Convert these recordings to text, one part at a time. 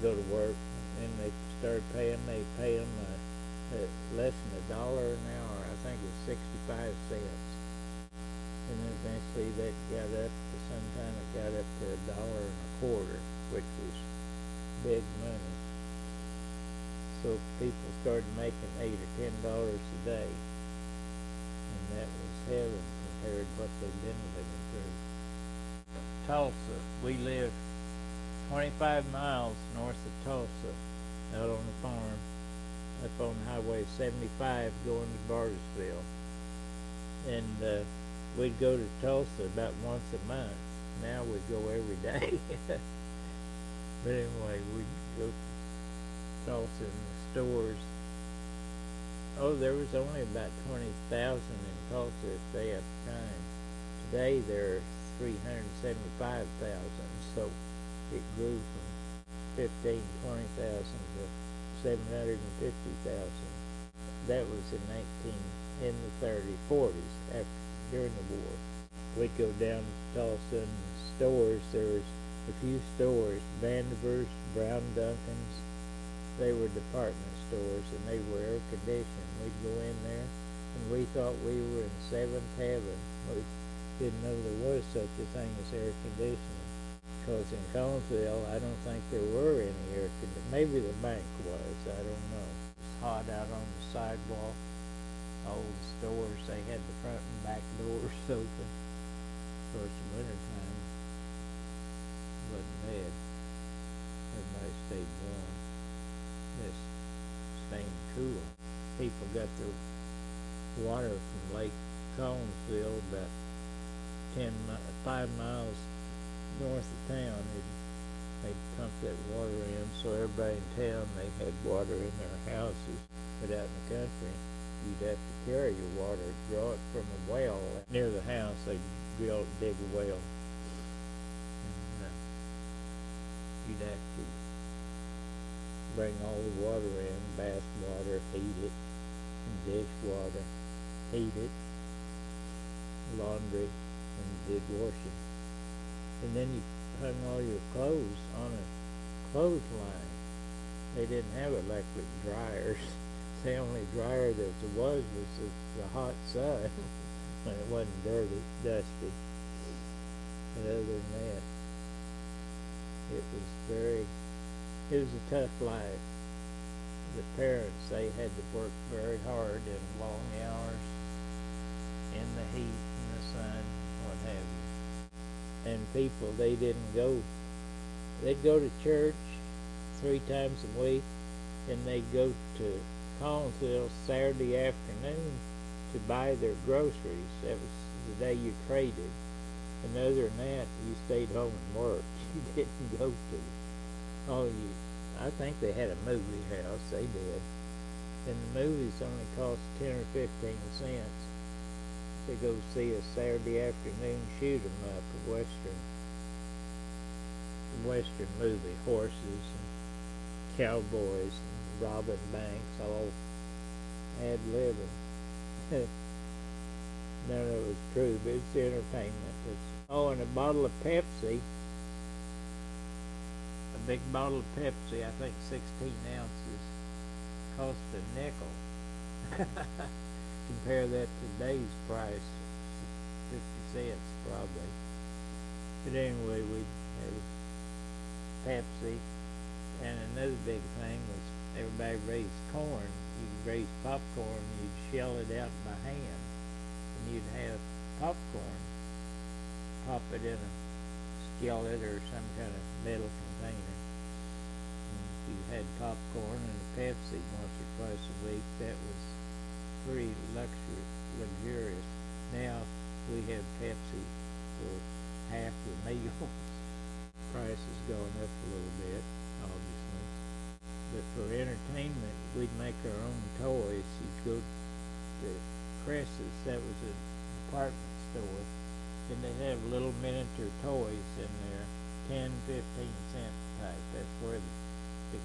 go to work, and they started paying. They pay them less than $1 an hour. I think it's 65 cents. And then eventually that got up to sometime it got up to $1.25, which was big money. So people started making $8 or $10 a day, and that was heaven compared to what they've been living through. Tulsa, we live 25 miles north of Tulsa, out on the farm, up on Highway 75 going to Bartlesville. And we'd go to Tulsa about once a month. Now we go every day. But anyway, we'd go to Tulsa in the stores. Oh, there was only about 20,000 in Tulsa at that time. Today there are 375,000, so it grew from 15, 20,000 to 750,000. That was in the 30s, 40s, after during the war. We'd go down to Tulsa and stores. There was a few stores, Vandiver's, Brown Duncan's. They were department stores, and they were air conditioned. We'd go in there, and we thought we were in seventh heaven. We didn't know there was such a thing as air conditioning, because in Collinsville, I don't think there were any air conditioning. Maybe the bank was, I don't know. It was hot out on the sidewalk. All the stores, they had the front and back doors open. Of course, in wintertime, it wasn't bad. Everybody stayed warm, just staying cool. People got their water from Lake Collinsville about 5 miles north of town. They'd pump that water in, so everybody in town, they had water in their houses. But out in the country, you'd have to carry your water, draw it from a well. Near the house, they'd dig a well. And you'd have to bring all the water in, bath water, heat it, and dish water, heat it, laundry, and did washing. And then you hung all your clothes on a clothesline. They didn't have electric dryers. The only dryer that there was the hot sun when it wasn't dirty, dusty. But other than that, it was a tough life. The parents, they had to work very hard in long hours, in the heat and the sun, what have you. And people, they'd go to church 3 times a week, and they'd go to Collinsville Saturday afternoon to buy their groceries. That was the day you traded. And other than that, you stayed home and worked. You didn't go to. I think they had a movie house. They did. And the movies only cost 10 or 15 cents to go see a Saturday afternoon shoot 'em up, a western movie, horses and cowboys and robbing banks, all ad-libbing. None of it was true, but it's entertainment. And a bottle of Pepsi, a big bottle of Pepsi, I think 16 ounces, cost a nickel. Compare that to today's price, 50 cents probably. But anyway, we'd have Pepsi, and another big thing was everybody raised corn. You'd raise popcorn, you'd shell it out by hand, and you'd have popcorn, pop it in a skillet or some kind of metal container. And if you had popcorn and a Pepsi once or twice a week, that was pretty luxurious. Now we have Pepsi for half the meals. Price has gone up a little bit, obviously. But for entertainment, we'd make our own toys. You'd go to Cress's, that was a department store, and they have little miniature toys in there, 10, 15 cent type. That's where the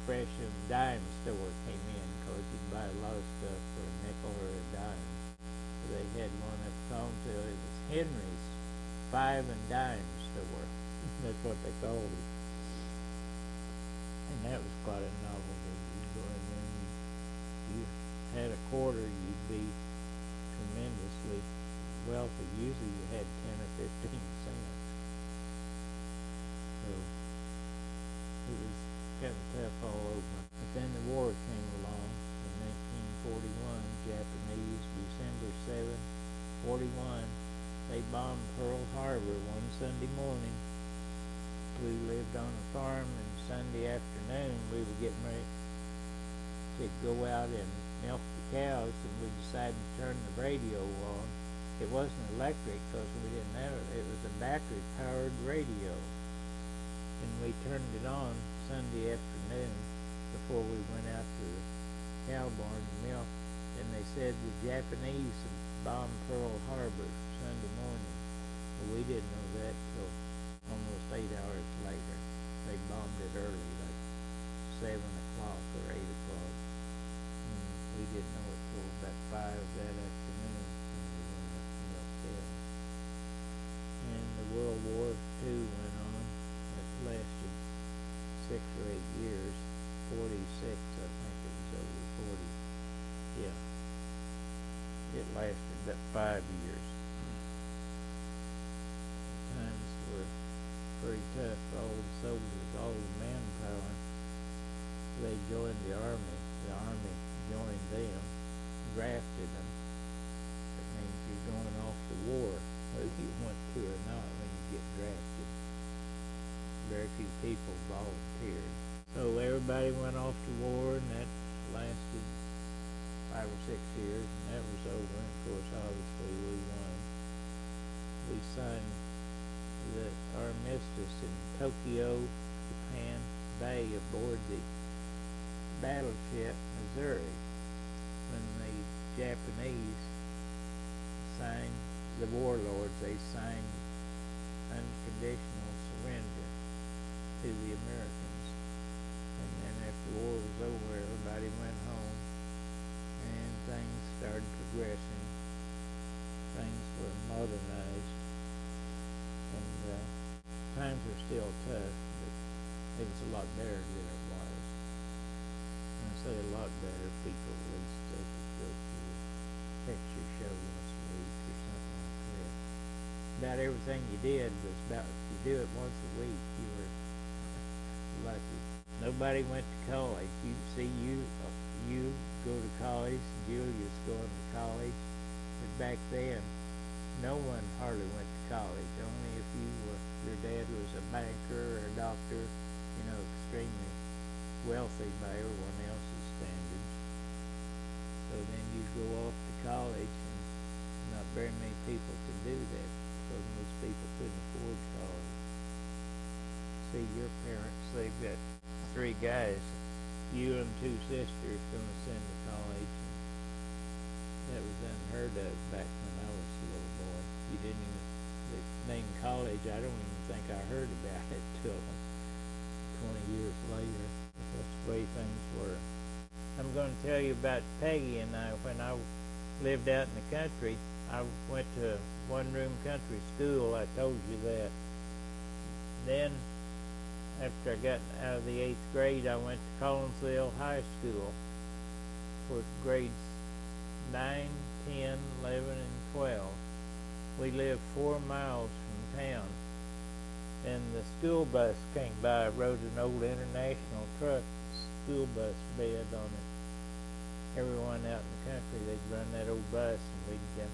fresh and dime store came in, because you'd buy a lot of stuff for a nickel or a dime. So they had one at Collinsville. It was Henry's 5 and dime store. That's what they called it. And that was quite a novelty. You go in there and you had a quarter, you'd be tremendously wealthy. Usually you had 10 or 15 cents. So it was kind of tough all over. But then the war came along in 1941. Japanese, December 7, 41. They bombed Pearl Harbor one Sunday morning. We lived on a farm, and Sunday afternoon we were getting ready to go out and milk the cows, and we decided to turn the radio on. It wasn't electric because we didn't have it. It was a battery-powered radio. And we turned it on Sunday afternoon before we went out to the cow barn to milk. And they said the Japanese had bombed Pearl Harbor Sunday morning. Well, we didn't know that till almost 8 hours later. They bombed it early, like 7 o'clock or 8 o'clock. And we didn't know it till about 5 that afternoon when we went up to milk cows. And the World War II went on. It lasted 6 or 8 years. 46, I think it was over 40. Yeah. It lasted about 5 years. Times were pretty tough. All the soldiers, all the manpower, they joined the army. The army joined them, drafted them. That means you're going off to war, whether you want to or not, when you get drafted. Very few people volunteered. So everybody went off to war, and that lasted 5 or 6 years, and that was over. And of course, obviously, we won. We signed the armistice in Tokyo, Japan Bay aboard the battleship Missouri, when the Japanese signed, the warlords, they signed unconditional surrender to the Americans. And then after the war was over, everybody went home, and things started progressing. Things were modernized, and times are still tough, but it was a lot better than it was. When I say a lot better, people at least they could go to a picture show once a week or something like that. About everything you did was about, if you do it once a week, you were lucky. Nobody went to college. You go to college, Julia's going to college, but back then, no one hardly went to college. Only if your dad was a banker or a doctor, extremely wealthy by everyone else's standards. So then you go off to college, and not very many people could do that because most people couldn't afford college. See, your parents, they've got 3 guys, you and 2 sisters, going to send to college. And that was unheard of back when I was a little boy. You didn't even, the name college, I don't even think I heard about it till 20 years later. That's the way things were. I'm going to tell you about Peggy and I. When I lived out in the country, I went to a one-room country school. I told you that. Then, after I got out of the 8th grade, I went to Collinsville High School for grades 9, 10, 11, and 12. We lived 4 miles from town, and the school bus came by. I rode an old International truck, school bus bed on it. Everyone out in the country, they'd run that old bus, and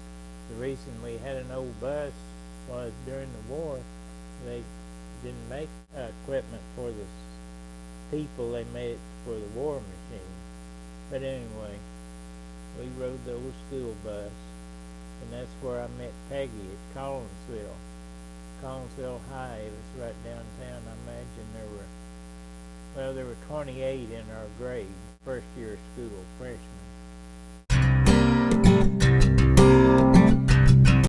the reason we had an old bus was during the war, they didn't make equipment for the people, they made it for the war machine. But anyway, we rode the old school bus, and that's where I met Peggy, at Collinsville High. It was right downtown. I imagine there were 28 in our grade, first year of school, freshmen.